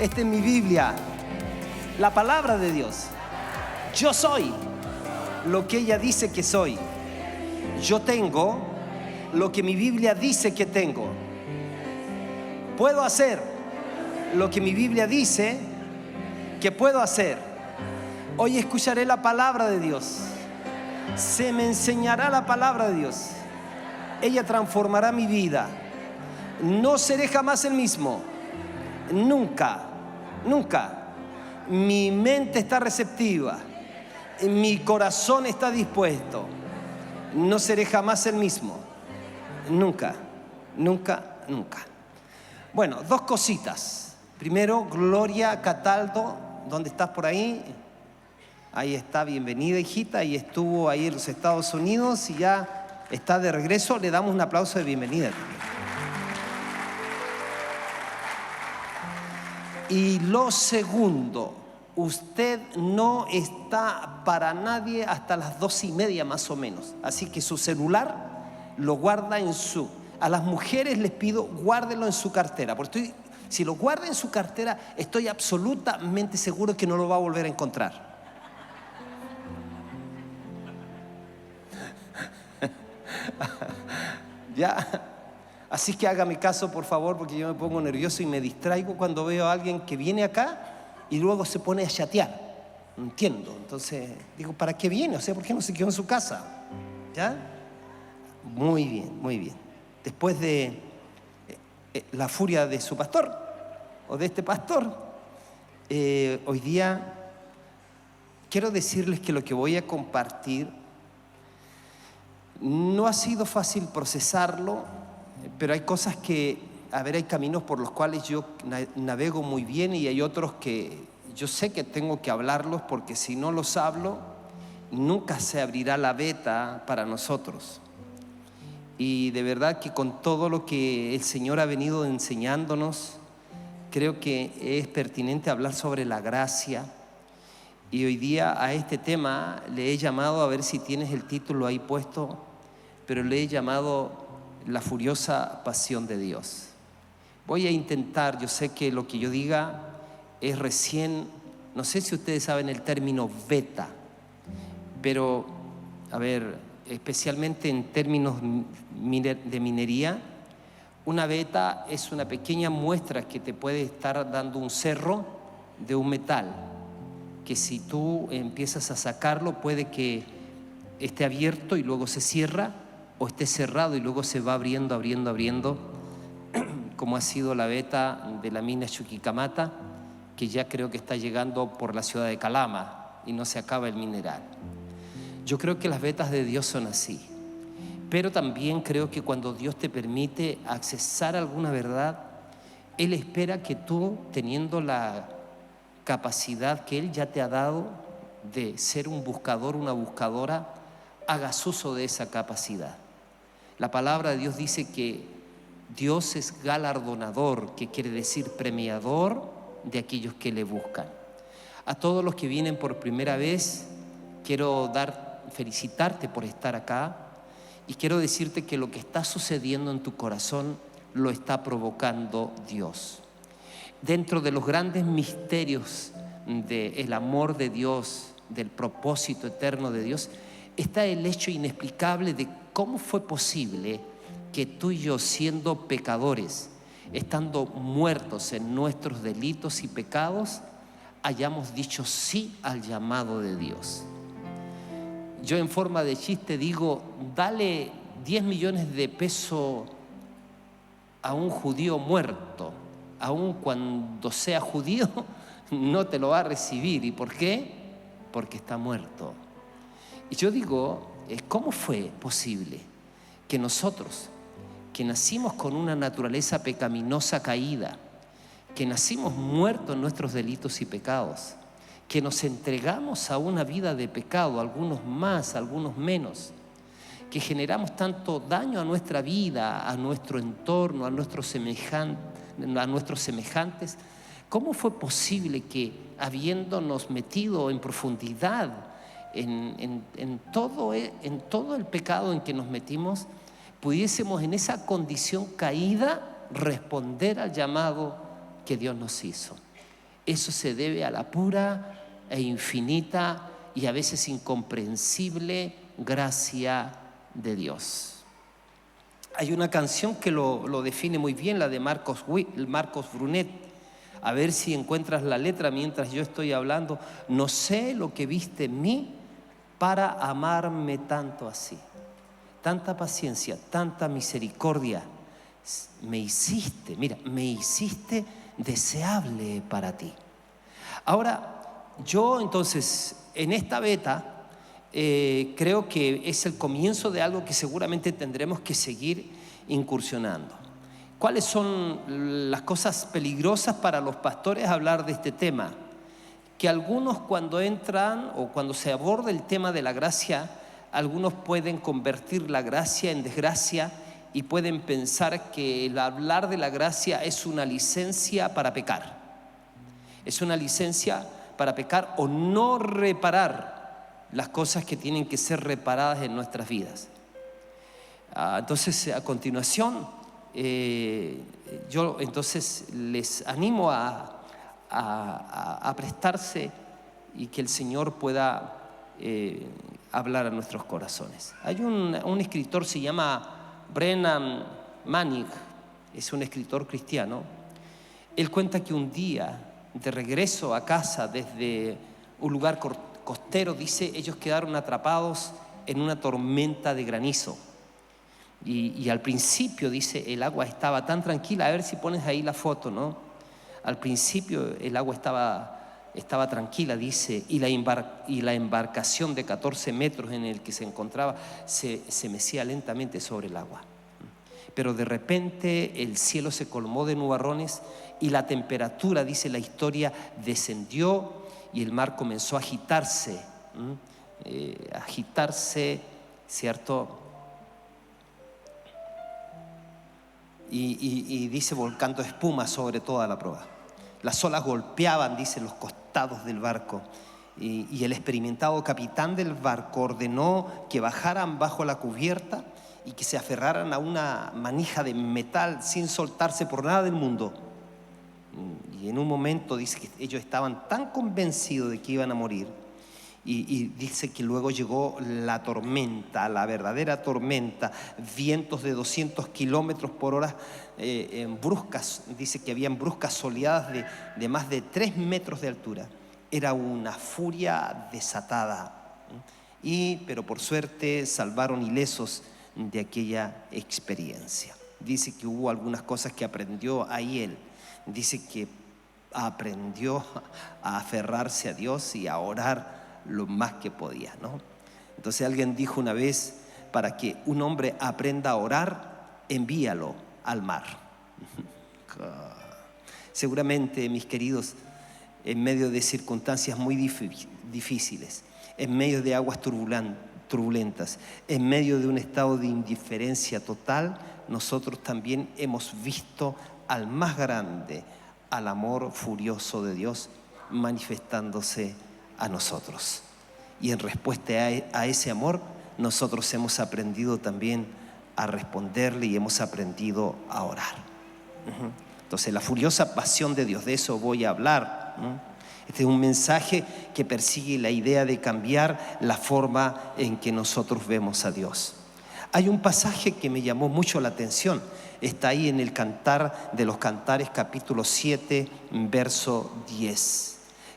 Esta es mi Biblia, la palabra de Dios. Yo soy lo que ella dice que soy. Yo tengo lo que mi Biblia dice que tengo. Puedo hacer lo que mi Biblia dice que puedo hacer. Hoy escucharé la palabra de Dios. Se me enseñará la palabra de Dios. Ella transformará mi vida. No seré jamás el mismo. Nunca, nunca. Mi mente está receptiva. Mi corazón está dispuesto. No seré jamás el mismo. Nunca, nunca, nunca. Bueno, dos cositas. Primero, Gloria Cataldo, ¿dónde estás por ahí? Ahí está, bienvenida, hijita. Y estuvo ahí en los Estados Unidos y ya está de regreso. Le damos un aplauso de bienvenida también. Y lo segundo, usted no está para nadie hasta las 2:30 más o menos. Así que su celular lo guarda en su... A las mujeres les pido, guárdenlo en su cartera. Porque si lo guarda en su cartera, estoy absolutamente seguro que no lo va a volver a encontrar. ¿Ya? Así que hágame caso, por favor, porque yo me pongo nervioso y me distraigo cuando veo a alguien que viene acá y luego se pone a chatear. No entiendo. Entonces digo, ¿para qué viene? O sea, ¿por qué no se quedó en su casa? ¿Ya? Muy bien, muy bien. Después de la furia de su pastor o de este pastor, hoy día quiero decirles que lo que voy a compartir no ha sido fácil procesarlo, pero hay cosas que, hay caminos por los cuales yo navego muy bien y hay otros que yo sé que tengo que hablarlos porque si no los hablo, nunca se abrirá la veta para nosotros. Y de verdad que con todo lo que el Señor ha venido enseñándonos, creo que es pertinente hablar sobre la gracia. Y hoy día a este tema le he llamado, a ver si tienes el título ahí puesto, pero le he llamado La furiosa pasión de Dios. Voy a intentar, yo sé que lo que yo diga es recién, no sé si ustedes saben el término beta, pero especialmente en términos de minería, una beta es una pequeña muestra que te puede estar dando un cerro de un metal, que si tú empiezas a sacarlo puede que esté abierto y luego se cierra, o esté cerrado y luego se va abriendo, como ha sido la beta de la mina Chuquicamata, que ya creo que está llegando por la ciudad de Calama y no se acaba el mineral. Yo creo que las vetas de Dios son así, pero también creo que cuando Dios te permite accesar a alguna verdad, Él espera que tú, teniendo la capacidad que Él ya te ha dado de ser un buscador, una buscadora, hagas uso de esa capacidad. La palabra de Dios dice que Dios es galardonador, que quiere decir premiador de aquellos que le buscan. A todos los que vienen por primera vez, quiero felicitarte por estar acá y quiero decirte que lo que está sucediendo en tu corazón lo está provocando Dios. Dentro de los grandes misterios del amor de Dios, del propósito eterno de Dios, está el hecho inexplicable de cómo fue posible que tú y yo, siendo pecadores, estando muertos en nuestros delitos y pecados, hayamos dicho sí al llamado de Dios. Yo en forma de chiste digo, dale 10 millones de pesos a un judío muerto, aun cuando sea judío, no te lo va a recibir. ¿Y por qué? Porque está muerto. Y yo digo, ¿cómo fue posible que nosotros, que nacimos con una naturaleza pecaminosa caída, que nacimos muertos en nuestros delitos y pecados, que nos entregamos a una vida de pecado, algunos más, algunos menos, que generamos tanto daño a nuestra vida, a nuestro entorno, a nuestros semejantes? ¿Cómo fue posible que, habiéndonos metido en profundidad en todo el pecado en que nos metimos, pudiésemos en esa condición caída responder al llamado que Dios nos hizo? Eso se debe a la pura e infinita y a veces incomprensible gracia de Dios. Hay una canción que lo define muy bien, la de Marcos Brunet. A ver si encuentras la letra mientras yo estoy hablando. No sé lo que viste en mí para amarme tanto así. Tanta paciencia, tanta misericordia. Me hiciste deseable para ti. Ahora, yo entonces en esta beta creo que es el comienzo de algo que seguramente tendremos que seguir incursionando. ¿Cuáles son las cosas peligrosas para los pastores hablar de este tema? Que algunos cuando entran o cuando se aborda el tema de la gracia, algunos pueden convertir la gracia en desgracia y pueden pensar que el hablar de la gracia es una licencia para pecar. Es una licencia para pecar o no reparar las cosas que tienen que ser reparadas en nuestras vidas. Entonces, a continuación, yo entonces les animo a prestarse y que el Señor pueda hablar a nuestros corazones. Hay un escritor, se llama Brennan Manning, es un escritor cristiano. Él cuenta que un día, de regreso a casa desde un lugar costero, dice, ellos quedaron atrapados en una tormenta de granizo. Y al principio, dice, el agua estaba tan tranquila. A ver si pones ahí la foto, ¿no? Al principio el agua estaba tranquila, dice, y la embarcación de 14 metros en el que se encontraba se mecía lentamente sobre el agua. Pero de repente el cielo se colmó de nubarrones y la temperatura, dice la historia, descendió y el mar comenzó a agitarse, ¿cierto? Y dice, volcando espuma sobre toda la proa. Las olas golpeaban, dice, los costados del barco. Y el experimentado capitán del barco ordenó que bajaran bajo la cubierta y que se aferraran a una manija de metal sin soltarse por nada del mundo. Y en un momento dice que ellos estaban tan convencidos de que iban a morir. Y dice que luego llegó la tormenta, la verdadera tormenta, vientos de 200 kilómetros por hora, en bruscas, dice que habían bruscas oleadas de más de 3 metros de altura. Era una furia desatada, pero por suerte salvaron ilesos de aquella experiencia. Dice que hubo algunas cosas que aprendió ahí él. Dice que aprendió a aferrarse a Dios y a orar lo más que podía, ¿no? Entonces alguien dijo una vez, para que un hombre aprenda a orar, envíalo al mar. Seguramente, mis queridos, en medio de circunstancias muy difíciles, en medio de aguas turbulentas, en medio de un estado de indiferencia total, nosotros también hemos visto al más grande, al amor furioso de Dios manifestándose a nosotros. Y en respuesta a ese amor, nosotros hemos aprendido también a responderle y hemos aprendido a orar. Entonces, la furiosa pasión de Dios, de eso voy a hablar. Este es un mensaje que persigue la idea de cambiar la forma en que nosotros vemos a Dios. Hay un pasaje que me llamó mucho la atención. Está ahí en el Cantar de los Cantares, capítulo 7, verso 10.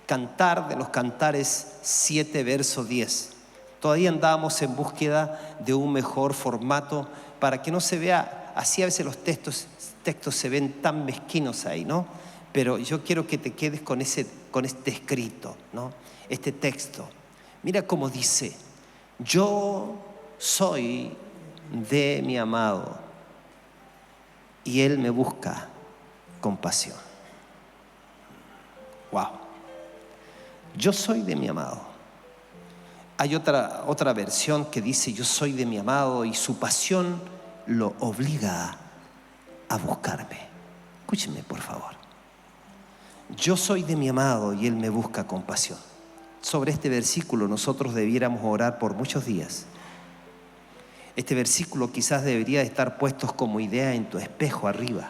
Cantar de los Cantares 7, verso 10. Todavía andábamos en búsqueda de un mejor formato para que no se vea así. A veces los textos se ven tan mezquinos ahí, ¿no? Pero yo quiero que te quedes con este escrito, ¿no? Este texto. Mira cómo dice: yo soy de mi amado y él me busca con pasión. Wow. Yo soy de mi amado. Hay otra versión que dice: yo soy de mi amado y su pasión lo obliga a buscarme. Escúchenme, por favor. Yo soy de mi amado y él me busca con pasión. Sobre este versículo nosotros debiéramos orar por muchos días. Este versículo quizás debería estar puesto como idea en tu espejo arriba.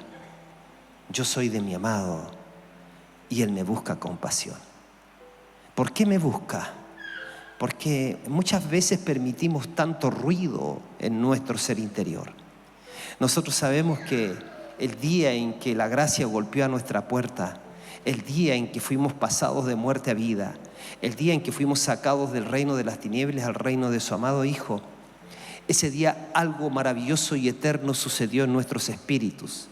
Yo soy de mi amado y Él me busca con pasión. ¿Por qué me busca? Porque muchas veces permitimos tanto ruido en nuestro ser interior. Nosotros sabemos que el día en que la gracia golpeó a nuestra puerta, el día en que fuimos pasados de muerte a vida, el día en que fuimos sacados del reino de las tinieblas al reino de su amado Hijo, ese día algo maravilloso y eterno sucedió en nuestros espíritus.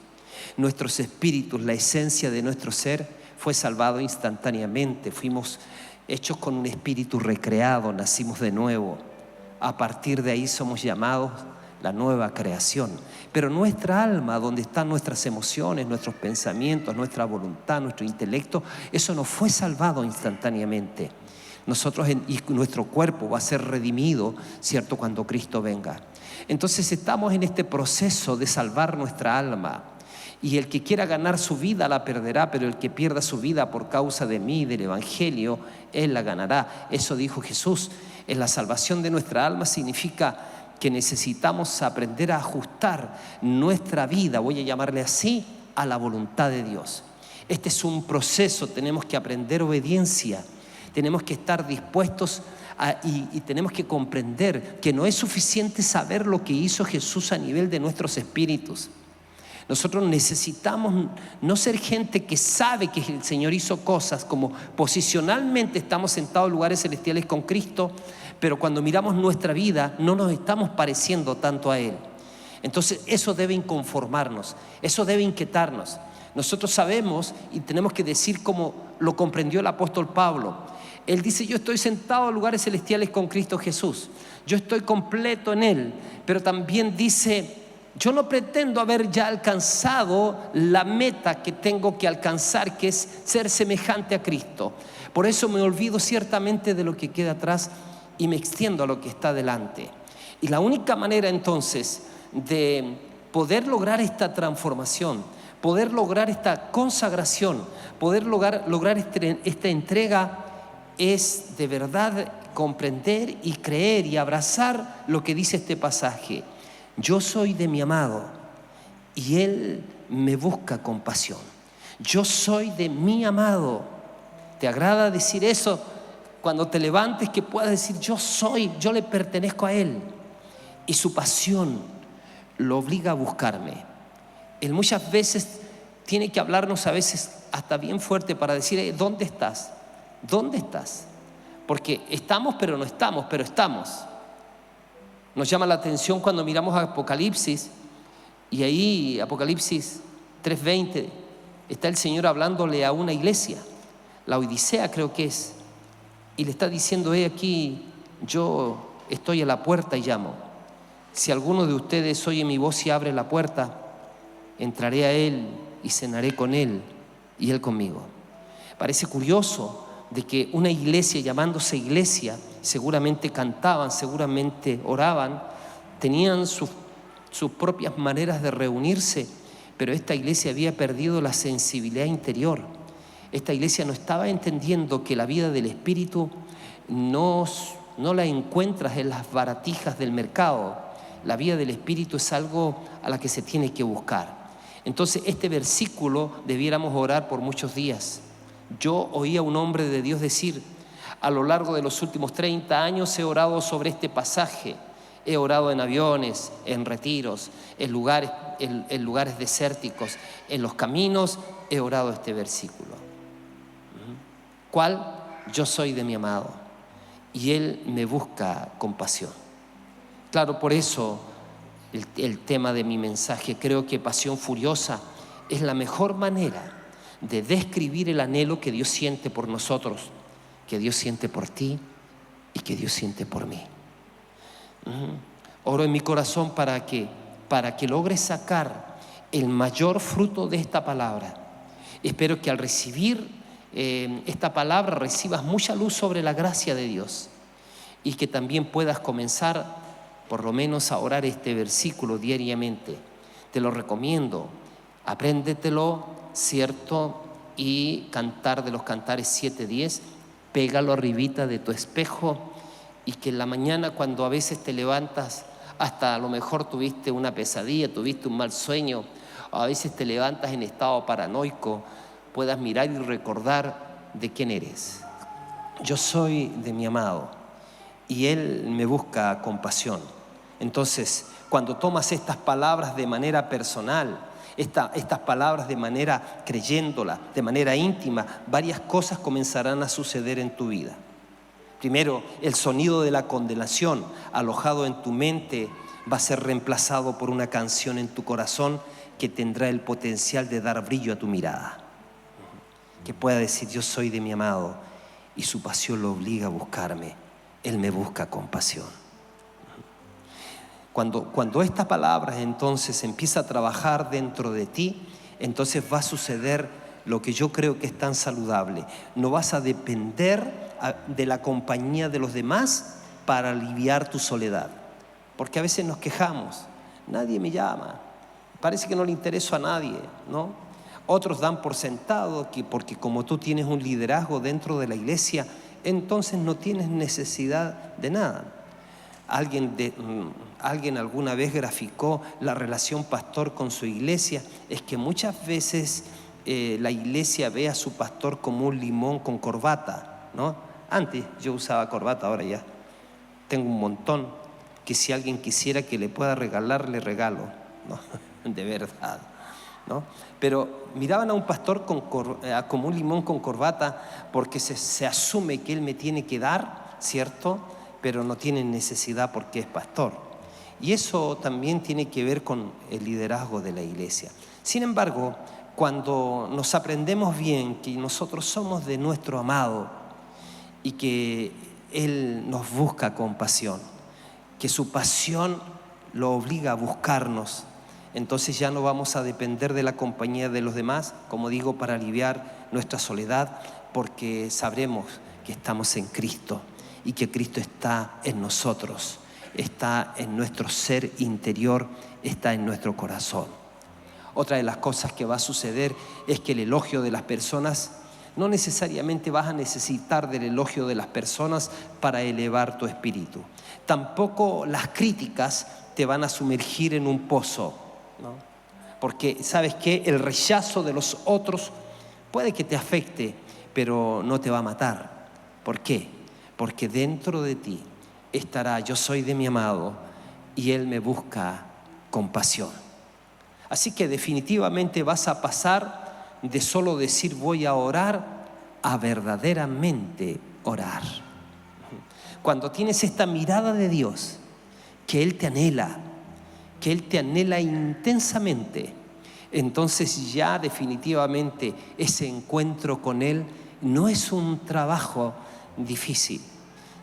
Nuestros espíritus, la esencia de nuestro ser, fue salvado instantáneamente. Fuimos hechos con un espíritu recreado, nacimos de nuevo. A partir de ahí somos llamados la nueva creación. Pero nuestra alma, donde están nuestras emociones, nuestros pensamientos, nuestra voluntad, nuestro intelecto, eso no fue salvado instantáneamente. Nosotros y nuestro cuerpo va a ser redimido, ¿cierto?, cuando Cristo venga. Entonces estamos en este proceso de salvar nuestra alma. Y el que quiera ganar su vida la perderá, pero el que pierda su vida por causa de mí, del Evangelio, él la ganará. Eso dijo Jesús. En la salvación de nuestra alma significa que necesitamos aprender a ajustar nuestra vida, voy a llamarle así, a la voluntad de Dios. Este es un proceso, tenemos que aprender obediencia, tenemos que estar dispuestos y tenemos que comprender que no es suficiente saber lo que hizo Jesús a nivel de nuestros espíritus. Nosotros necesitamos no ser gente que sabe que el Señor hizo cosas, como posicionalmente estamos sentados en lugares celestiales con Cristo, pero cuando miramos nuestra vida no nos estamos pareciendo tanto a Él. Entonces eso debe inconformarnos, eso debe inquietarnos. Nosotros sabemos y tenemos que decir como lo comprendió el apóstol Pablo. Él dice: yo estoy sentado en lugares celestiales con Cristo Jesús, yo estoy completo en Él, pero también dice: yo no pretendo haber ya alcanzado la meta que tengo que alcanzar, que es ser semejante a Cristo. Por eso me olvido ciertamente de lo que queda atrás y me extiendo a lo que está delante. Y la única manera entonces de poder lograr esta transformación, poder lograr esta consagración, poder lograr esta entrega, es de verdad comprender y creer y abrazar lo que dice este pasaje. Yo soy de mi amado y Él me busca con pasión. Yo soy de mi amado. ¿Te agrada decir eso? Cuando te levantes, que puedas decir: yo le pertenezco a Él. Y su pasión lo obliga a buscarme. Él muchas veces tiene que hablarnos, a veces hasta bien fuerte, para decir: ¿dónde estás? ¿Dónde estás? Porque estamos, pero no estamos, pero estamos. Nos llama la atención cuando miramos a Apocalipsis, y ahí Apocalipsis 3:20 está el Señor hablándole a una iglesia, la Odisea creo que es, y le está diciendo: he aquí, yo estoy a la puerta y llamo. Si alguno de ustedes oye mi voz y abre la puerta, entraré a Él y cenaré con Él y Él conmigo. Parece curioso de que una iglesia, llamándose iglesia, seguramente cantaban, seguramente oraban, tenían sus propias maneras de reunirse, pero esta iglesia había perdido la sensibilidad interior. Esta iglesia no estaba entendiendo que la vida del Espíritu no la encuentras en las baratijas del mercado. La vida del Espíritu es algo a la que se tiene que buscar. Entonces este versículo debiéramos orar por muchos días. Yo oí a un hombre de Dios decir: a lo largo de los últimos 30 años he orado sobre este pasaje. He orado en aviones, en retiros, en lugares desérticos, en los caminos. He orado este versículo. ¿Cuál? Yo soy de mi amado y Él me busca con pasión. Claro, por eso el tema de mi mensaje, creo que pasión furiosa es la mejor manera de describir el anhelo que Dios siente por nosotros, que Dios siente por ti y que Dios siente por mí. Oro en mi corazón para que logres sacar el mayor fruto de esta palabra. Espero que al recibir esta palabra recibas mucha luz sobre la gracia de Dios y que también puedas comenzar por lo menos a orar este versículo diariamente. Te lo recomiendo, apréndetelo, ¿cierto? Y cantar de los cantares 7:10, pégalo arribita de tu espejo, y que en la mañana, cuando a veces te levantas, hasta a lo mejor tuviste una pesadilla, tuviste un mal sueño, o a veces te levantas en estado paranoico, puedas mirar y recordar de quién eres. Yo soy de mi amado y Él me busca compasión. Entonces, cuando tomas estas palabras de manera personal, estas palabras de manera creyéndolas, de manera íntima, varias cosas comenzarán a suceder en tu vida. Primero, el sonido de la condenación alojado en tu mente va a ser reemplazado por una canción en tu corazón que tendrá el potencial de dar brillo a tu mirada. Que pueda decir: yo soy de mi amado y su pasión lo obliga a buscarme. Él me busca con pasión. Cuando esta palabra entonces empieza a trabajar dentro de ti, entonces va a suceder lo que yo creo que es tan saludable. No vas a depender de la compañía de los demás para aliviar tu soledad. Porque a veces nos quejamos: nadie me llama, parece que no le intereso a nadie, ¿no? Otros dan por sentado que porque como tú tienes un liderazgo dentro de la iglesia, entonces no tienes necesidad de nada. Alguien alguna vez graficó la relación pastor con su iglesia. Es que muchas veces la iglesia ve a su pastor como un limón con corbata, ¿no? Antes yo usaba corbata, ahora ya tengo un montón, que si alguien quisiera que le pueda regalar, le regalo, ¿no? De verdad, ¿no? Pero miraban a un pastor como un limón con corbata porque se asume que él me tiene que dar, ¿cierto? Pero no tiene necesidad porque es pastor. Y eso también tiene que ver con el liderazgo de la iglesia. Sin embargo, cuando nos aprendemos bien que nosotros somos de nuestro amado y que Él nos busca con pasión, que su pasión lo obliga a buscarnos, entonces ya no vamos a depender de la compañía de los demás, como digo, para aliviar nuestra soledad, porque sabremos que estamos en Cristo y que Cristo está en nosotros, está en nuestro ser interior, está en nuestro corazón. Otra de las cosas que va a suceder es que el elogio de las personas, no necesariamente vas a necesitar del elogio de las personas para elevar tu espíritu. Tampoco las críticas te van a sumergir en un pozo, ¿no? Porque ¿sabes qué? El rechazo de los otros puede que te afecte, pero no te va a matar. ¿Por qué? Porque dentro de ti estará: yo soy de mi amado y Él me busca con pasión. Así que definitivamente vas a pasar de solo decir voy a orar a verdaderamente orar. Cuando tienes esta mirada de Dios, que Él te anhela intensamente, entonces ya definitivamente ese encuentro con Él no es un trabajo difícil.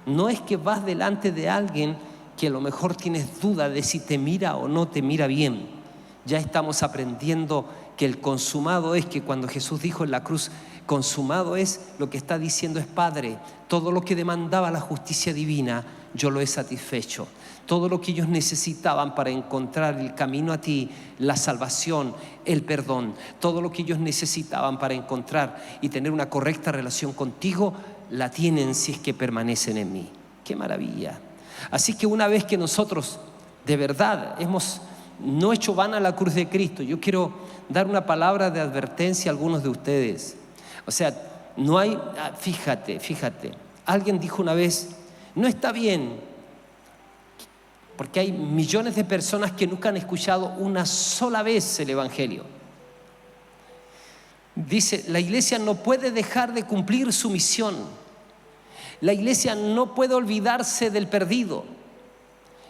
No es que vas delante de alguien que a lo mejor tienes duda de si te mira o no te mira bien. Ya estamos aprendiendo que el consumado es, que cuando Jesús dijo en la cruz consumado es, lo que está diciendo es: Padre, todo lo que demandaba la justicia divina yo lo he satisfecho. Todo lo que ellos necesitaban para encontrar el camino a ti, la salvación, el perdón, todo lo que ellos necesitaban para encontrar y tener una correcta relación contigo, la tienen si es que permanecen en mí. ¡Qué maravilla! Así que una vez que nosotros de verdad hemos no hecho vana la cruz de Cristo, yo quiero dar una palabra de advertencia a algunos de ustedes. O sea, no hay, fíjate, alguien dijo una vez: no está bien, porque hay millones de personas que nunca han escuchado una sola vez el Evangelio. Dice: la iglesia no puede dejar de cumplir su misión. La iglesia no puede olvidarse del perdido.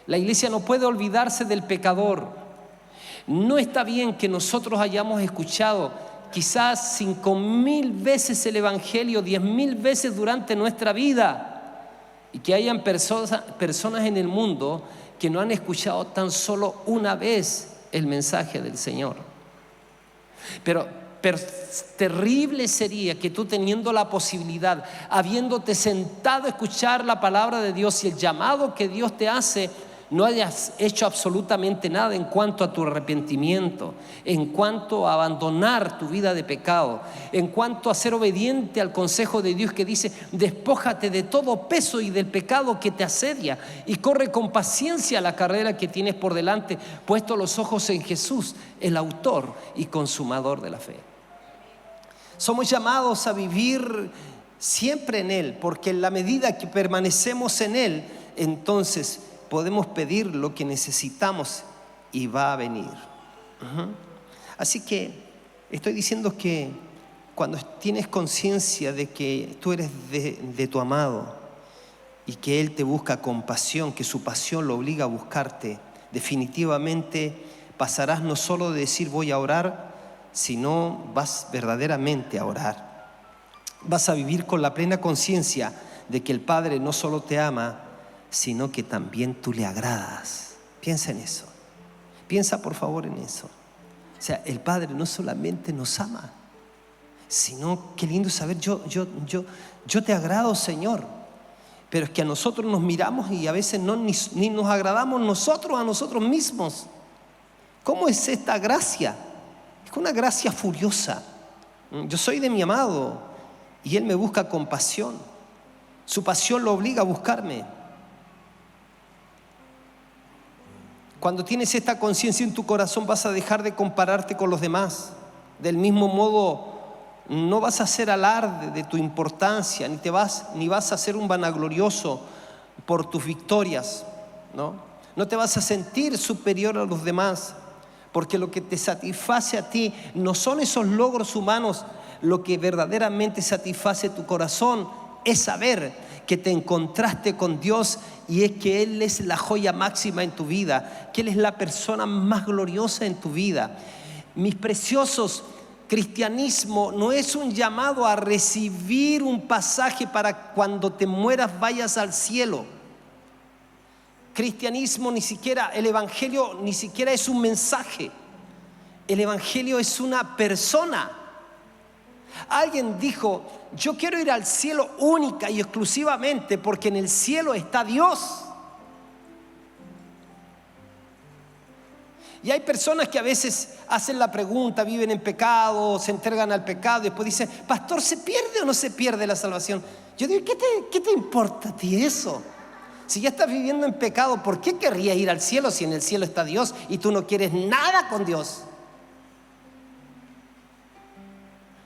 La iglesia no puede olvidarse del pecador. No está bien que nosotros hayamos escuchado quizás 5,000 veces el Evangelio, 10,000 veces durante nuestra vida, y que hayan personas en el mundo que no han escuchado tan solo una vez el mensaje del Señor. Pero terrible sería que tú, teniendo la posibilidad, habiéndote sentado a escuchar la palabra de Dios y el llamado que Dios te hace, no hayas hecho absolutamente nada en cuanto a tu arrepentimiento, en cuanto a abandonar tu vida de pecado, en cuanto a ser obediente al consejo de Dios que dice: despójate de todo peso y del pecado que te asedia y corre con paciencia la carrera que tienes por delante, puesto los ojos en Jesús, el autor y consumador de la fe. Somos llamados a vivir siempre en Él, porque en la medida que permanecemos en Él, entonces podemos pedir lo que necesitamos y va a venir. Así que estoy diciendo que cuando tienes conciencia de que tú eres de tu amado y que Él te busca con pasión, que su pasión lo obliga a buscarte, definitivamente pasarás no solo de decir voy a orar, sino vas verdaderamente a orar. Vas a vivir con la plena conciencia de que el Padre no solo te ama, sino que también tú le agradas. Piensa en eso. Piensa por favor en eso. O sea, el Padre no solamente nos ama, sino qué lindo saber, yo te agrado, Señor. Pero es que a nosotros nos miramos y a veces ni nos agradamos nosotros a nosotros mismos. ¿Cómo es esta gracia? Es una gracia furiosa. Yo soy de mi amado y Él me busca con pasión. Su pasión lo obliga a buscarme. Cuando tienes esta conciencia en tu corazón, vas a dejar de compararte con los demás. Del mismo modo, no vas a hacer alarde de tu importancia, ni vas a ser un vanaglorioso por tus victorias, ¿no? No te vas a sentir superior a los demás, porque lo que te satisface a ti no son esos logros humanos. Lo que verdaderamente satisface tu corazón es saber que te encontraste con Dios y es que Él es la joya máxima en tu vida, que Él es la persona más gloriosa en tu vida. Mis preciosos, cristianismo no es un llamado a recibir un pasaje para cuando te mueras vayas al cielo. Cristianismo ni siquiera, el evangelio ni siquiera es un mensaje. El evangelio es una persona. Alguien dijo, yo quiero ir al cielo única y exclusivamente porque en el cielo está Dios. Y hay personas que a veces hacen la pregunta, viven en pecado, se entregan al pecado y después dicen, pastor, ¿se pierde o no se pierde la salvación? Yo digo, ¿qué te importa a ti eso? Si ya estás viviendo en pecado, ¿por qué querrías ir al cielo si en el cielo está Dios y tú no quieres nada con Dios?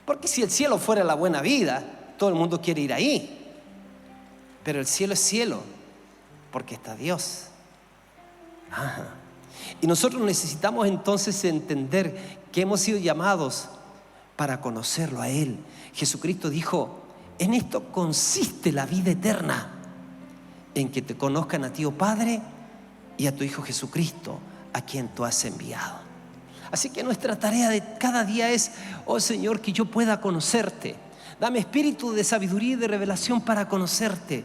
Porque si el cielo fuera la buena vida, todo el mundo quiere ir ahí. Pero el cielo es cielo, porque está Dios. Y nosotros necesitamos entonces entender que hemos sido llamados para conocerlo a Él. Jesucristo dijo, en esto consiste la vida eterna, en que te conozcan a ti, oh Padre, y a tu Hijo Jesucristo, a quien tú has enviado. Así que nuestra tarea de cada día es, oh Señor, que yo pueda conocerte. Dame espíritu de sabiduría y de revelación para conocerte,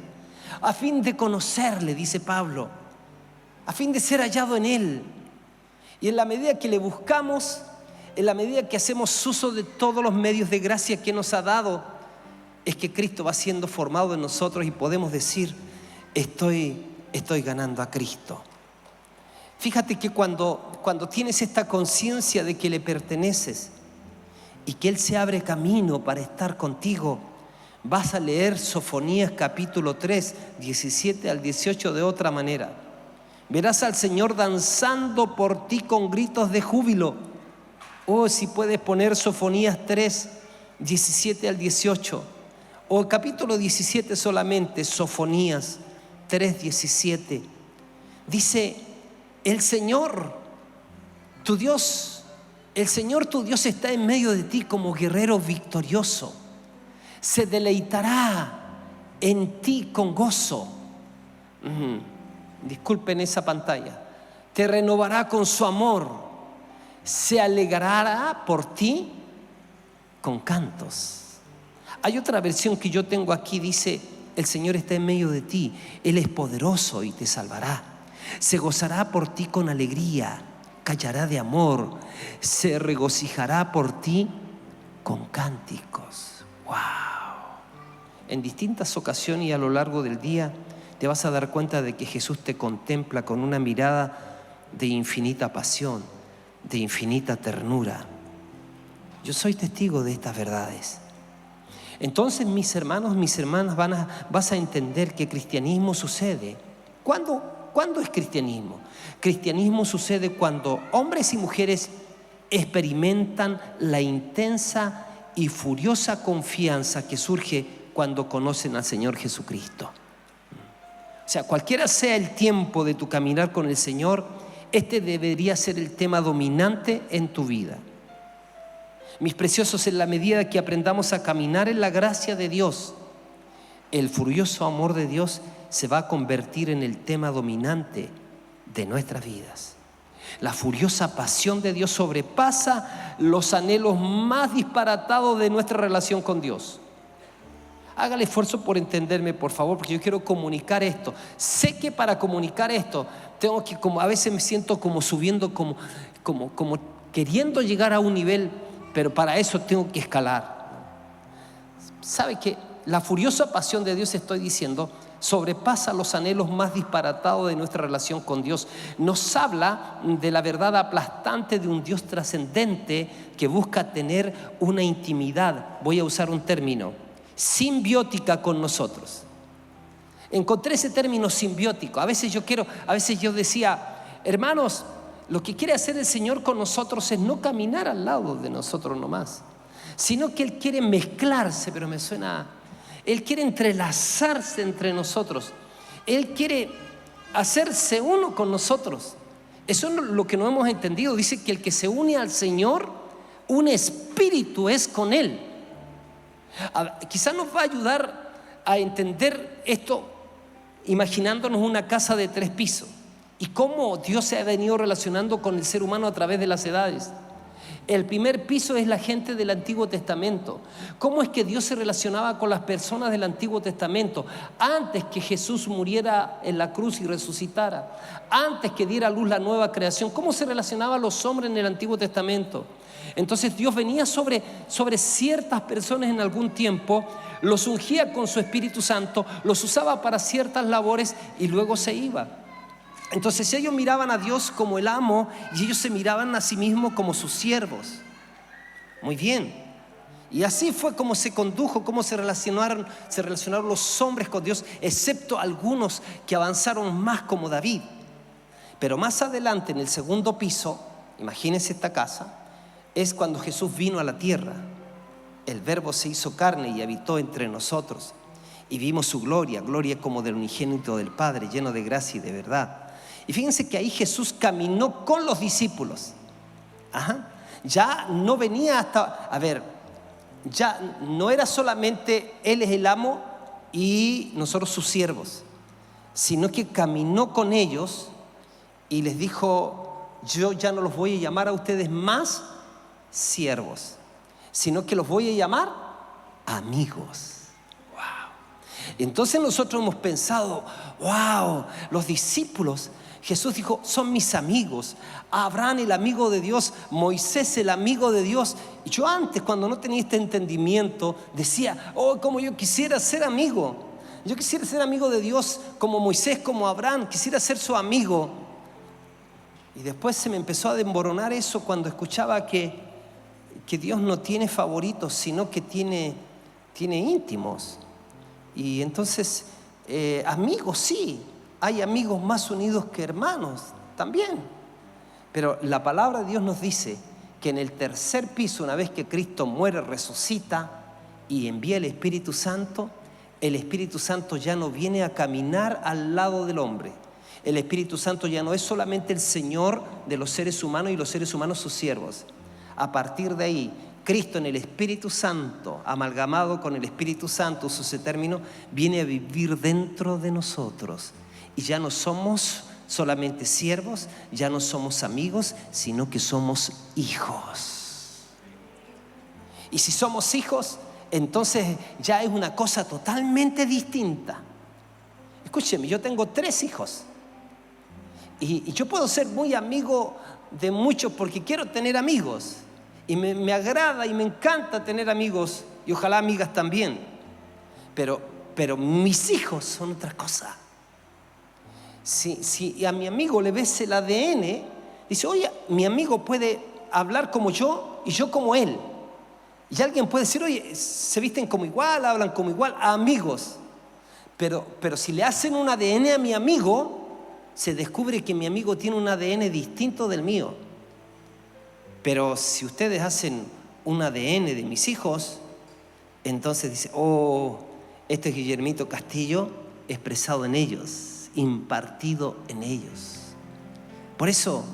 a fin de conocerle, dice Pablo, a fin de ser hallado en Él. Y en la medida que le buscamos, en la medida que hacemos uso de todos los medios de gracia que nos ha dado, es que Cristo va siendo formado en nosotros y podemos decir, estoy ganando a Cristo. Fíjate que cuando tienes esta conciencia de que le perteneces y que Él se abre camino para estar contigo, vas a leer Sofonías capítulo 3, 17 al 18 de otra manera. Verás al Señor danzando por ti con gritos de júbilo. O si puedes poner Sofonías 3, 17 al 18. O el capítulo 17 solamente, Sofonías 3, 17. Dice, el Señor tu Dios está en medio de ti como guerrero victorioso. Se deleitará en ti con gozo. Disculpen esa pantalla. Te renovará con su amor. Se alegrará por ti con cantos. Hay otra versión que yo tengo aquí, dice, el Señor está en medio de ti. Él es poderoso y te salvará. Se gozará por ti con alegría, callará de amor, se regocijará por ti con cánticos. ¡Wow! En distintas ocasiones y a lo largo del día te vas a dar cuenta de que Jesús te contempla con una mirada de infinita pasión, de infinita ternura. Yo soy testigo de estas verdades. Entonces, mis hermanos, mis hermanas, vas a entender que cristianismo sucede. ¿Cuándo es cristianismo? Cristianismo sucede cuando hombres y mujeres experimentan la intensa y furiosa confianza que surge cuando conocen al Señor Jesucristo. O sea, cualquiera sea el tiempo de tu caminar con el Señor, este debería ser el tema dominante en tu vida. Mis preciosos, en la medida que aprendamos a caminar en la gracia de Dios, el furioso amor de Dios se va a convertir en el tema dominante de nuestras vidas. La furiosa pasión de Dios sobrepasa los anhelos más disparatados de nuestra relación con Dios. Haga el esfuerzo por entenderme, por favor, porque yo quiero comunicar esto. Sé que para comunicar esto tengo que, como a veces me siento como subiendo, como queriendo llegar a un nivel, pero para eso tengo que escalar. ¿Sabe qué? La furiosa pasión de Dios, estoy diciendo, sobrepasa los anhelos más disparatados de nuestra relación con Dios. Nos habla de la verdad aplastante de un Dios trascendente que busca tener una intimidad, voy a usar un término, simbiótica con nosotros. Encontré ese término simbiótico. A veces yo decía, hermanos, lo que quiere hacer el Señor con nosotros es no caminar al lado de nosotros nomás, sino que Él quiere mezclarse, pero me suena... Él quiere entrelazarse entre nosotros. Él quiere hacerse uno con nosotros. Eso es lo que no hemos entendido. Dice que el que se une al Señor, un espíritu es con Él. Quizás nos va a ayudar a entender esto imaginándonos una casa de 3 pisos y cómo Dios se ha venido relacionando con el ser humano a través de las edades. El primer piso es la gente del Antiguo Testamento. ¿Cómo es que Dios se relacionaba con las personas del Antiguo Testamento? Antes que Jesús muriera en la cruz y resucitara, antes que diera a luz la nueva creación, ¿cómo se relacionaban los hombres en el Antiguo Testamento? Entonces Dios venía sobre ciertas personas en algún tiempo, los ungía con su Espíritu Santo, los usaba para ciertas labores y luego se iba. Entonces ellos miraban a Dios como el amo y ellos se miraban a sí mismos como sus siervos. Muy bien. Y así fue como se condujo, cómo se relacionaron los hombres con Dios, excepto algunos que avanzaron más como David. Pero más adelante, en el segundo piso, imagínense esta casa, es cuando Jesús vino a la tierra. El Verbo se hizo carne y habitó entre nosotros. Y vimos su gloria, gloria como del unigénito del Padre, lleno de gracia y de verdad. Y fíjense que ahí Jesús caminó con los discípulos. Ya no venía ya no era solamente Él es el amo y nosotros sus siervos, sino que caminó con ellos y les dijo: yo ya no los voy a llamar a ustedes más siervos, sino que los voy a llamar amigos. Entonces nosotros hemos pensado, wow, los discípulos, Jesús dijo, son mis amigos. Abraham el amigo de Dios, Moisés el amigo de Dios. Y yo antes, cuando no tenía este entendimiento, decía, oh, como yo quisiera ser amigo. Yo quisiera ser amigo de Dios como Moisés, como Abraham, quisiera ser su amigo. Y después se me empezó a desmoronar eso cuando escuchaba que Dios no tiene favoritos, sino que tiene íntimos. Y entonces, amigos sí, hay amigos más unidos que hermanos también. Pero la palabra de Dios nos dice que en el tercer piso, una vez que Cristo muere, resucita y envía el Espíritu Santo ya no viene a caminar al lado del hombre. El Espíritu Santo ya no es solamente el Señor de los seres humanos y los seres humanos sus siervos. A partir de ahí, Cristo en el Espíritu Santo, amalgamado con el Espíritu Santo, uso ese término, viene a vivir dentro de nosotros. Y ya no somos solamente siervos, ya no somos amigos, sino que somos hijos. Y si somos hijos, entonces ya es una cosa totalmente distinta. Escúcheme, yo tengo 3 hijos. Y yo puedo ser muy amigo de muchos porque quiero tener amigos. Y me agrada y me encanta tener amigos y ojalá amigas también. Pero mis hijos son otra cosa. Si a mi amigo le ves el ADN, dice, oye, mi amigo puede hablar como yo y yo como él. Y alguien puede decir, oye, se visten como igual, hablan como igual, amigos. Pero si le hacen un ADN a mi amigo, se descubre que mi amigo tiene un ADN distinto del mío. Pero si ustedes hacen un ADN de mis hijos, entonces dice, oh, este es Guillermito Castillo expresado en ellos, impartido en ellos. Por eso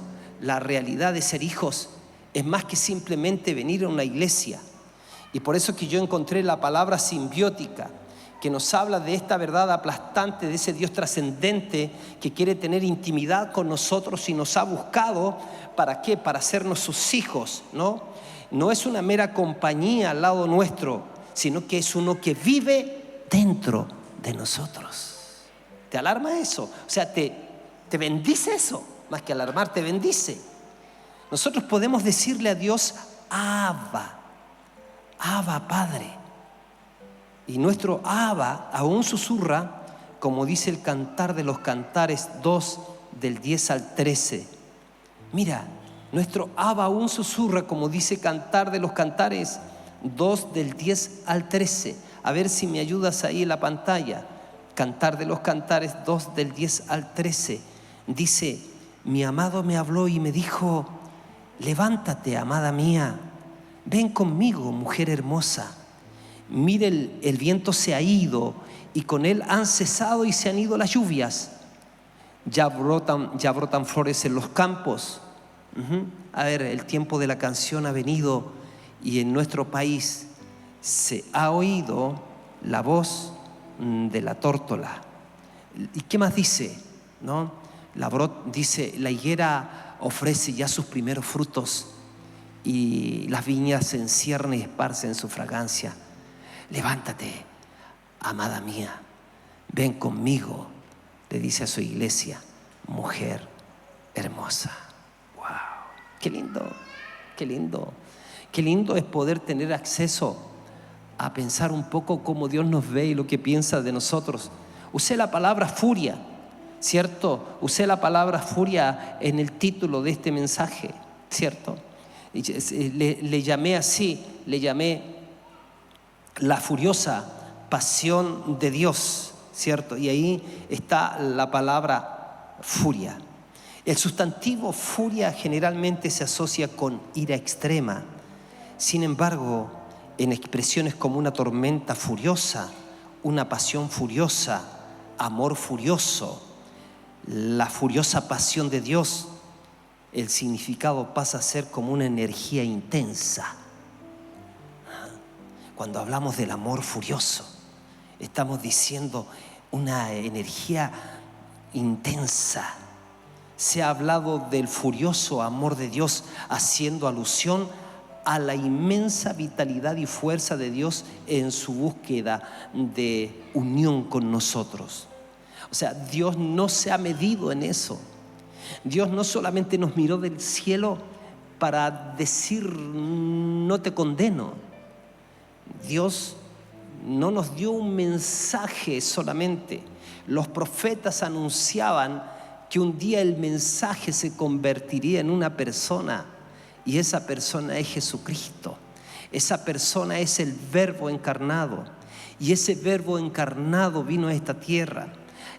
la realidad de ser hijos es más que simplemente venir a una iglesia. Y por eso que yo encontré la palabra simbiótica, que nos habla de esta verdad aplastante, de ese Dios trascendente que quiere tener intimidad con nosotros y nos ha buscado. ¿Para qué? Para hacernos sus hijos, ¿no? No es una mera compañía al lado nuestro, sino que es uno que vive dentro de nosotros. ¿Te alarma eso? O sea, te bendice eso. Más que alarmar, te bendice. Nosotros podemos decirle a Dios, Abba, Abba Padre. Y nuestro Abba aún susurra, como dice el Cantar de los Cantares 2, del 10 al 13. Mira, nuestro Abba aún susurra, como dice Cantar de los Cantares 2, del 10 al 13. A ver si me ayudas ahí en la pantalla. Cantar de los Cantares 2, del 10 al 13. Dice, mi amado me habló y me dijo, levántate, amada mía, ven conmigo, mujer hermosa. Mire, el viento se ha ido y con él han cesado y se han ido las lluvias. Ya brotan flores en los campos. A ver, el tiempo de la canción ha venido y en nuestro país se ha oído la voz de la tórtola. ¿Y qué más dice? ¿No? Dice, la higuera ofrece ya sus primeros frutos y las viñas se encierran y esparcen su fragancia. Levántate, amada mía, ven conmigo, le dice a su iglesia, mujer hermosa. Wow, qué lindo, qué lindo. Qué lindo es poder tener acceso a pensar un poco cómo Dios nos ve y lo que piensa de nosotros. Usé la palabra furia, ¿cierto? Usé la palabra furia en el título de este mensaje, ¿cierto? Le llamé así, le llamé la furiosa pasión de Dios, ¿cierto? Y ahí está la palabra furia. El sustantivo furia generalmente se asocia con ira extrema. Sin embargo, en expresiones como una tormenta furiosa, una pasión furiosa, amor furioso, la furiosa pasión de Dios, el significado pasa a ser como una energía intensa. Cuando hablamos del amor furioso, estamos diciendo una energía intensa. Se ha hablado del furioso amor de Dios, haciendo alusión a la inmensa vitalidad y fuerza de Dios en su búsqueda de unión con nosotros. O sea, Dios no se ha medido en eso. Dios no solamente nos miró del cielo para decir no te condeno. Dios no nos dio un mensaje solamente. Los profetas anunciaban que un día el mensaje se convertiría en una persona, y esa persona es Jesucristo. Esa persona es el Verbo encarnado, y ese Verbo encarnado vino a esta tierra.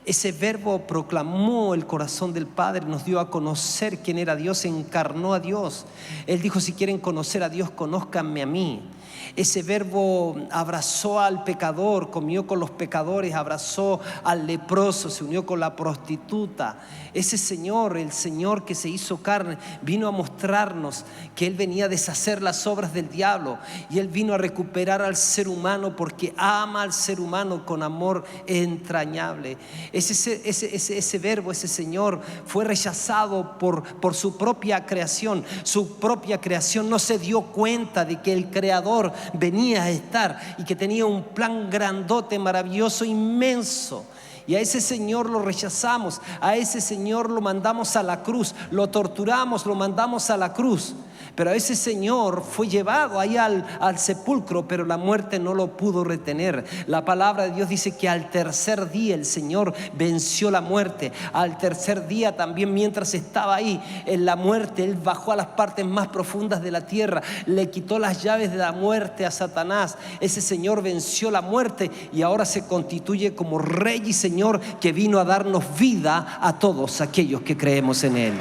Ese Verbo proclamó el corazón del Padre, nos dio a conocer quién era Dios, encarnó a Dios. Él dijo, si quieren conocer a Dios, conózcanme a mí. Ese Verbo abrazó al pecador, comió con los pecadores, abrazó al leproso, se unió con la prostituta. Ese Señor, el Señor que se hizo carne, vino a mostrarnos que Él venía a deshacer las obras del diablo, y Él vino a recuperar al ser humano porque ama al ser humano con amor entrañable. Ese Verbo, ese Señor fue rechazado por su propia creación. Su propia creación no se dio cuenta de que el Creador venía a estar y que tenía un plan grandote, maravilloso, inmenso. Y a ese Señor lo rechazamos, a ese Señor lo mandamos a la cruz, lo torturamos, lo mandamos a la cruz. Pero ese Señor fue llevado ahí al sepulcro, pero la muerte no lo pudo retener. La palabra de Dios dice que al tercer día el Señor venció la muerte. Al tercer día también, mientras estaba ahí en la muerte, Él bajó a las partes más profundas de la tierra, le quitó las llaves de la muerte a Satanás. Ese Señor venció la muerte y ahora se constituye como Rey y Señor, que vino a darnos vida a todos aquellos que creemos en Él.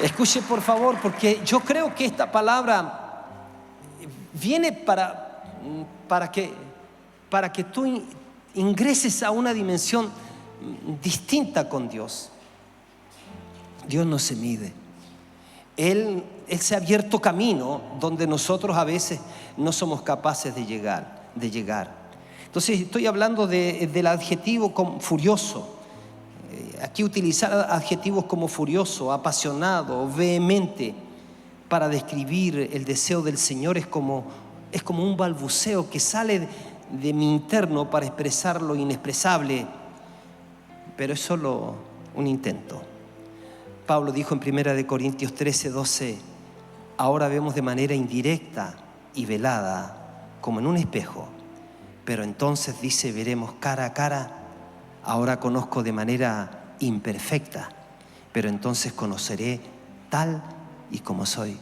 Escuche por favor, porque yo creo que esta palabra viene para que tú ingreses a una dimensión distinta con Dios. Dios no se mide. Él se ha abierto camino donde nosotros a veces no somos capaces de llegar. Entonces estoy hablando del adjetivo como furioso. Aquí utilizar adjetivos como furioso, apasionado, vehemente para describir el deseo del Señor es como un balbuceo que sale de mi interno para expresar lo inexpresable, pero es solo un intento. Pablo dijo en 1 Corintios 13:12: ahora vemos de manera indirecta y velada como en un espejo, pero entonces, dice, veremos cara a cara. Ahora conozco de manera imperfecta, pero entonces conoceré tal y como soy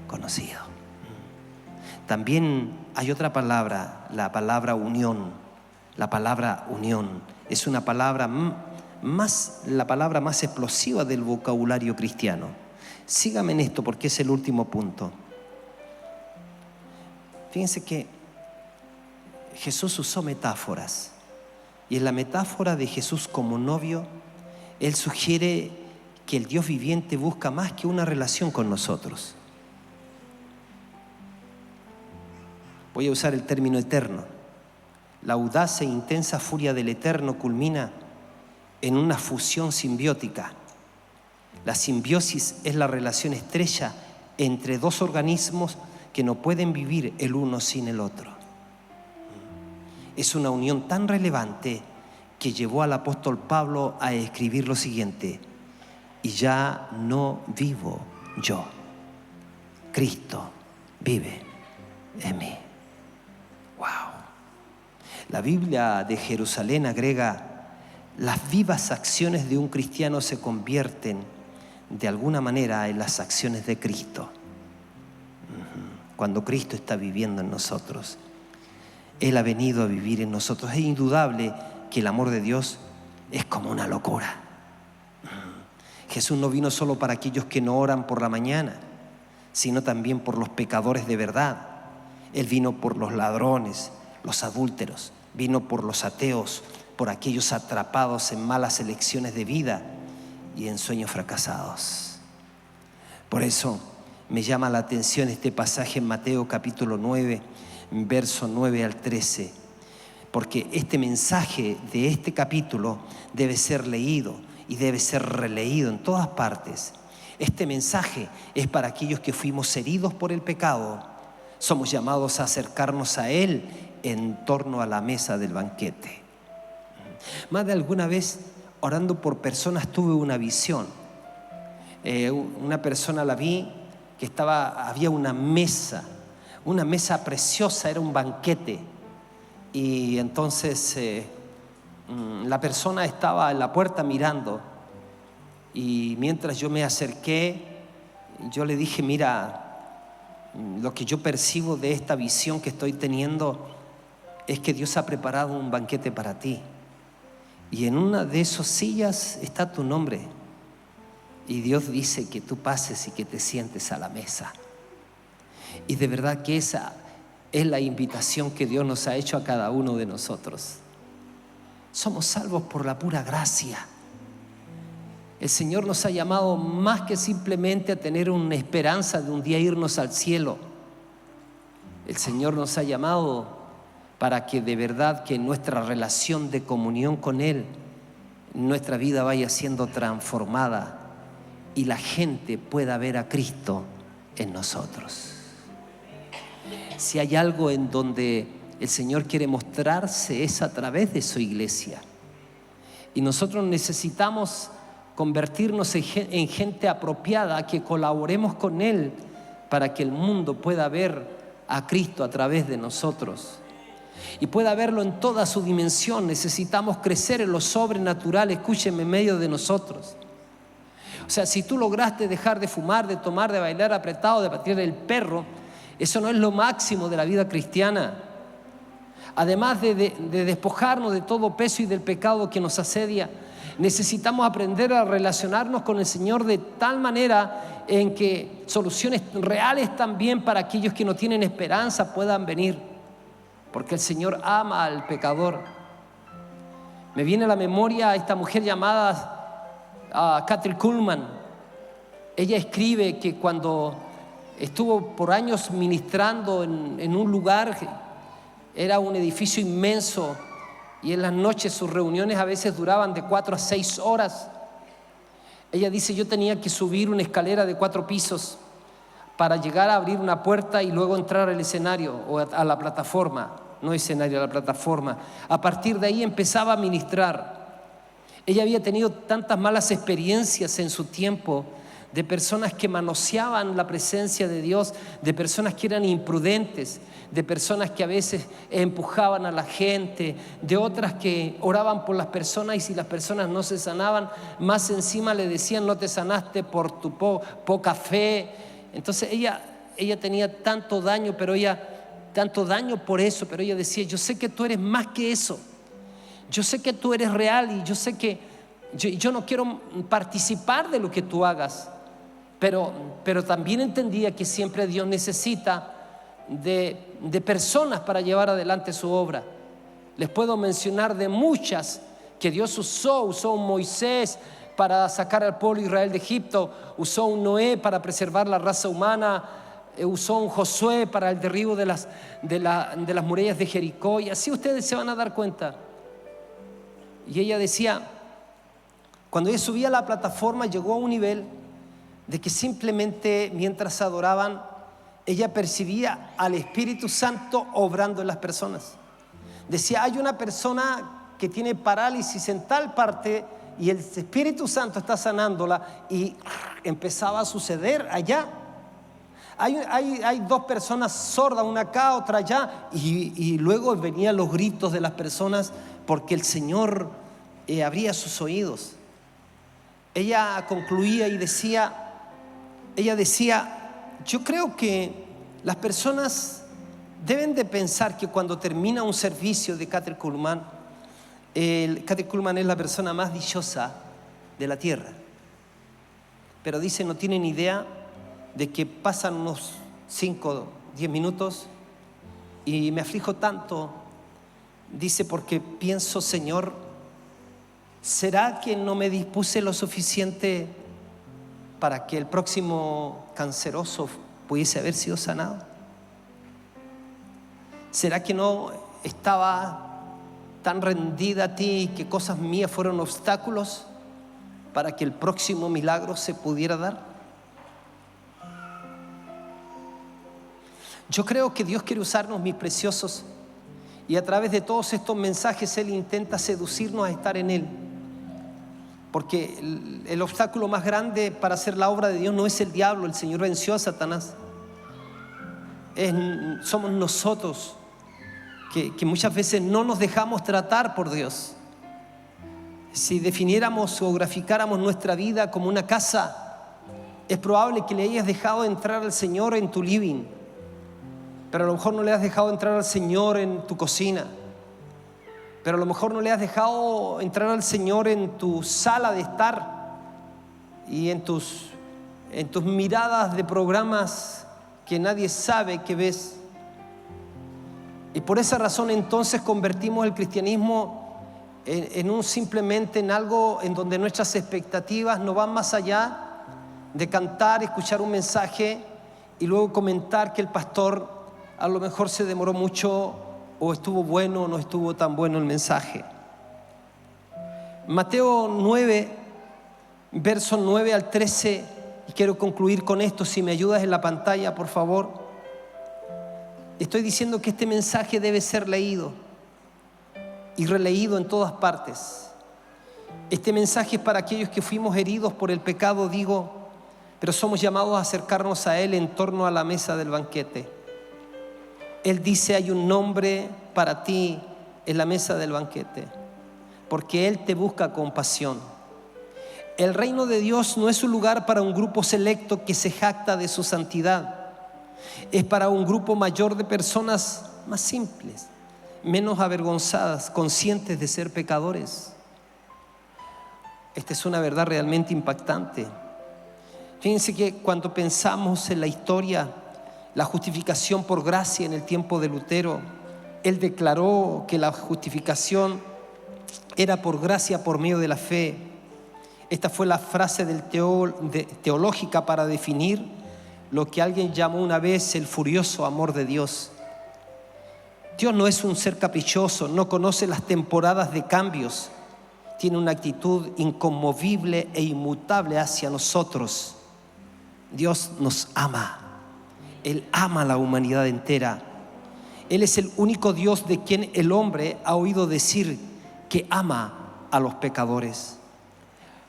conocido. También hay otra palabra, la palabra unión. La palabra unión es una palabra la palabra más explosiva del vocabulario cristiano. Sígame en esto porque es el último punto. Fíjense que Jesús usó metáforas, y en la metáfora de Jesús como novio, Él sugiere que el Dios viviente busca más que una relación con nosotros. Voy a usar el término eterno. La audaz e intensa furia del eterno culmina en una fusión simbiótica. La simbiosis es la relación estrecha entre dos organismos que no pueden vivir el uno sin el otro. Es una unión tan relevante que llevó al apóstol Pablo a escribir lo siguiente: y ya no vivo yo, Cristo vive en mí. Wow. La Biblia de Jerusalén agrega: las vivas acciones de un cristiano se convierten de alguna manera en las acciones de Cristo. Cuando Cristo está viviendo en nosotros, Él ha venido a vivir en nosotros. Es indudable que el amor de Dios es como una locura. Jesús no vino solo para aquellos que no oran por la mañana, sino también por los pecadores de verdad. Él vino por los ladrones, los adúlteros, vino por los ateos, por aquellos atrapados en malas elecciones de vida y en sueños fracasados. Por eso me llama la atención este pasaje en Mateo capítulo 9, verso 9 al 13, porque este mensaje de este capítulo debe ser leído y debe ser releído en todas partes. Este mensaje es para aquellos que fuimos heridos por el pecado. Somos llamados a acercarnos a Él en torno a la mesa del banquete. Más de alguna vez, orando por personas, tuve una visión. Una persona la vi que había una mesa preciosa, era un banquete. Y entonces la persona estaba en la puerta mirando, y mientras yo me acerqué, yo le dije: mira, lo que yo percibo de esta visión que estoy teniendo es que Dios ha preparado un banquete para ti, y en una de esas sillas está tu nombre, y Dios dice que tú pases y que te sientes a la mesa. Y de verdad que esa es la invitación que Dios nos ha hecho a cada uno de nosotros. Somos salvos por la pura gracia. El Señor nos ha llamado más que simplemente a tener una esperanza de un día irnos al cielo. El Señor nos ha llamado para que de verdad que nuestra relación de comunión con Él, nuestra vida vaya siendo transformada y la gente pueda ver a Cristo en nosotros. Si hay algo en donde el Señor quiere mostrarse, es a través de su iglesia. Y nosotros necesitamos convertirnos en gente apropiada, que colaboremos con Él para que el mundo pueda ver a Cristo a través de nosotros y pueda verlo en toda su dimensión. Necesitamos crecer en lo sobrenatural, escúchenme, en medio de nosotros. O sea, si tú lograste dejar de fumar, de tomar, de bailar apretado, de patear el perro, eso no es lo máximo de la vida cristiana. Además de despojarnos de todo peso y del pecado que nos asedia, Necesitamos aprender a relacionarnos con el Señor de tal manera en que soluciones reales también para aquellos que no tienen esperanza puedan venir, porque el Señor ama al pecador. Me viene a la memoria esta mujer llamada Kathryn Kuhlman. Ella escribe que cuando estuvo por años ministrando en un lugar, era un edificio inmenso, y en las noches sus reuniones a veces duraban de 4 a 6 horas. Ella dice: yo tenía que subir una escalera de 4 pisos para llegar a abrir una puerta y luego entrar al escenario o a la plataforma, no escenario, a la plataforma. A partir de ahí empezaba a ministrar. Ella había tenido tantas malas experiencias en su tiempo, de personas que manoseaban la presencia de Dios, de personas que eran imprudentes, de personas que a veces empujaban a la gente, de otras que oraban por las personas y si las personas no se sanaban, más encima le decían: no te sanaste por tu poca fe. Entonces ella tenía tanto daño por eso, pero ella decía: yo sé que tú eres más que eso, yo sé que tú eres real y yo sé que yo no quiero participar de lo que tú hagas. Pero también entendía que siempre Dios necesita de personas para llevar adelante su obra. Les puedo mencionar de muchas que Dios usó a un Moisés para sacar al pueblo de Israel de Egipto, usó a un Noé para preservar la raza humana, usó a un Josué para el derribo de las murallas de Jericó, y así ustedes se van a dar cuenta. Y ella decía, cuando ella subía a la plataforma, llegó a un nivel de que simplemente mientras adoraban, ella percibía al Espíritu Santo obrando en las personas. Decía: hay una persona que tiene parálisis en tal parte y el Espíritu Santo está sanándola, y empezaba a suceder allá. Hay 2 personas sordas, una acá, otra allá, y luego venían los gritos de las personas porque el Señor abría sus oídos. Ella concluía y decía: yo creo que las personas deben de pensar que cuando termina un servicio de Kathryn Kuhlman, Kathryn Kuhlman es la persona más dichosa de la tierra. Pero dice, no tienen idea de que pasan unos 5, 10 minutos y me aflijo tanto. Dice, porque pienso: Señor, ¿será que no me dispuse lo suficiente para que el próximo canceroso pudiese haber sido sanado? ¿Será que no estaba tan rendida a ti y que cosas mías fueron obstáculos para que el próximo milagro se pudiera dar? Yo creo que Dios quiere usarnos, mis preciosos, y a través de todos estos mensajes Él intenta seducirnos a estar en Él. Porque el obstáculo más grande para hacer la obra de Dios no es el diablo. El Señor venció a Satanás. Somos nosotros que muchas veces no nos dejamos tratar por Dios. Si definiéramos o graficáramos nuestra vida como una casa, es probable que le hayas dejado entrar al Señor en tu living, pero a lo mejor no le has dejado entrar al Señor en tu cocina. Pero a lo mejor no le has dejado entrar al Señor en tu sala de estar y en tus miradas de programas que nadie sabe que ves. Y por esa razón entonces convertimos el cristianismo en algo en donde nuestras expectativas no van más allá de cantar, escuchar un mensaje y luego comentar que el pastor a lo mejor se demoró mucho, o estuvo bueno o no estuvo tan bueno el mensaje. Mateo 9, versos 9 al 13, y quiero concluir con esto. Si me ayudas en la pantalla, por favor. Estoy diciendo que este mensaje debe ser leído y releído en todas partes. Este mensaje es para aquellos que fuimos heridos por el pecado, digo, pero somos llamados a acercarnos a Él en torno a la mesa del banquete. Él dice: hay un nombre para ti en la mesa del banquete, porque Él te busca con pasión. El reino de Dios no es un lugar para un grupo selecto que se jacta de su santidad. Es para un grupo mayor de personas más simples, menos avergonzadas, conscientes de ser pecadores. Esta es una verdad realmente impactante. Fíjense que cuando pensamos en la historia, la justificación por gracia en el tiempo de Lutero, él declaró que la justificación era por gracia por medio de la fe. Esta fue la frase teológica para definir lo que alguien llamó una vez el furioso amor de Dios. Dios no es un ser caprichoso, no conoce las temporadas de cambios. Tiene una actitud inconmovible e inmutable hacia nosotros. Dios nos ama. Él ama a la humanidad entera. Él es el único Dios de quien el hombre ha oído decir que ama a los pecadores.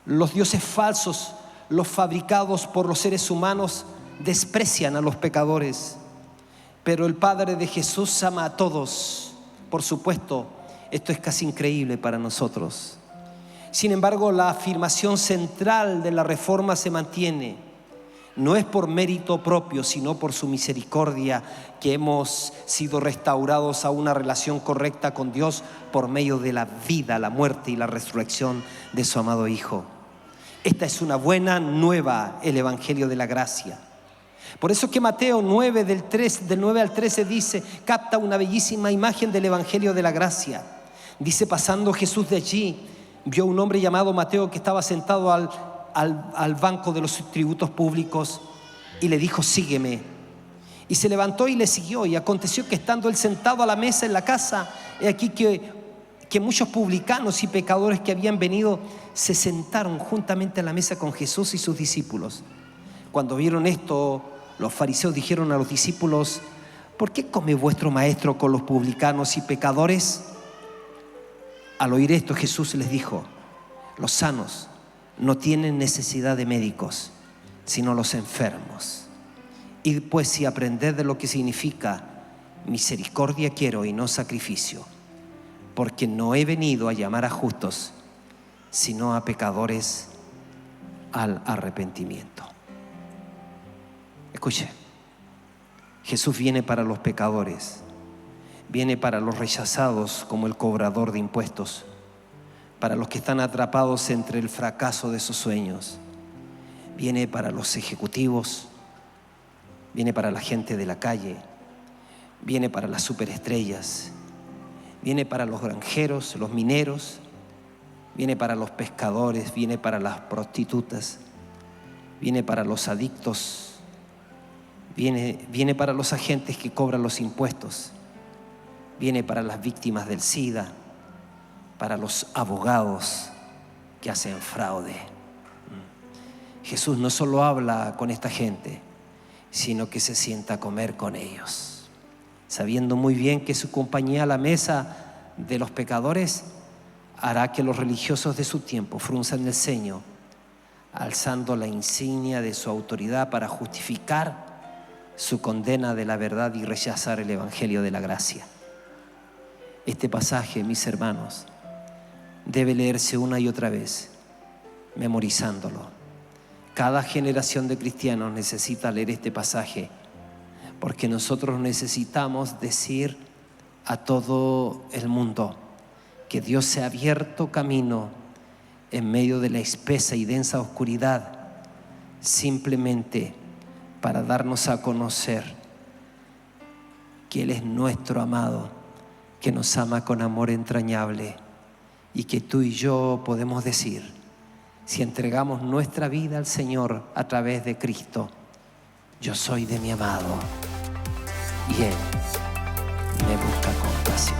Los dioses falsos, los fabricados por los seres humanos, desprecian a los pecadores. Pero el Padre de Jesús ama a todos. Por supuesto, esto es casi increíble para nosotros. Sin embargo, la afirmación central de la reforma se mantiene. No es por mérito propio, sino por su misericordia que hemos sido restaurados a una relación correcta con Dios por medio de la vida, la muerte y la resurrección de su amado Hijo. Esta es una buena nueva, el Evangelio de la gracia. Por eso que Mateo 9, del 9 al 13 dice, capta una bellísima imagen del Evangelio de la gracia. Dice, pasando Jesús de allí, vio un hombre llamado Mateo que estaba sentado al banco de los tributos públicos y le dijo, sígueme. Y se levantó y le siguió. Y aconteció que estando él sentado a la mesa en la casa, he aquí que muchos publicanos y pecadores que habían venido se sentaron juntamente a la mesa con Jesús y sus discípulos. Cuando vieron esto, los fariseos dijeron a los discípulos, ¿por qué come vuestro maestro con los publicanos y pecadores? Al oír esto, Jesús les dijo, los sanos no tienen necesidad de médicos, sino los enfermos. Y pues si aprended de lo que significa misericordia quiero y no sacrificio, porque no he venido a llamar a justos, sino a pecadores al arrepentimiento. Escuche, Jesús viene para los pecadores, viene para los rechazados como el cobrador de impuestos, para los que están atrapados entre el fracaso de sus sueños, viene para los ejecutivos, viene para la gente de la calle, viene para las superestrellas, viene para los granjeros, los mineros, viene para los pescadores, viene para las prostitutas, viene para los adictos, viene para los agentes que cobran los impuestos, viene para las víctimas del SIDA, para los abogados que hacen fraude. Jesús no solo habla con esta gente, sino que se sienta a comer con ellos, sabiendo muy bien que su compañía a la mesa de los pecadores hará que los religiosos de su tiempo frunzan el ceño, alzando la insignia de su autoridad para justificar su condena de la verdad y rechazar el Evangelio de la gracia. Este pasaje, mis hermanos, debe leerse una y otra vez, memorizándolo. Cada generación de cristianos necesita leer este pasaje, porque nosotros necesitamos decir a todo el mundo que Dios se ha abierto camino en medio de la espesa y densa oscuridad, simplemente para darnos a conocer que Él es nuestro amado, que nos ama con amor entrañable, y que tú y yo podemos decir, si entregamos nuestra vida al Señor a través de Cristo, yo soy de mi amado y Él me busca con pasión.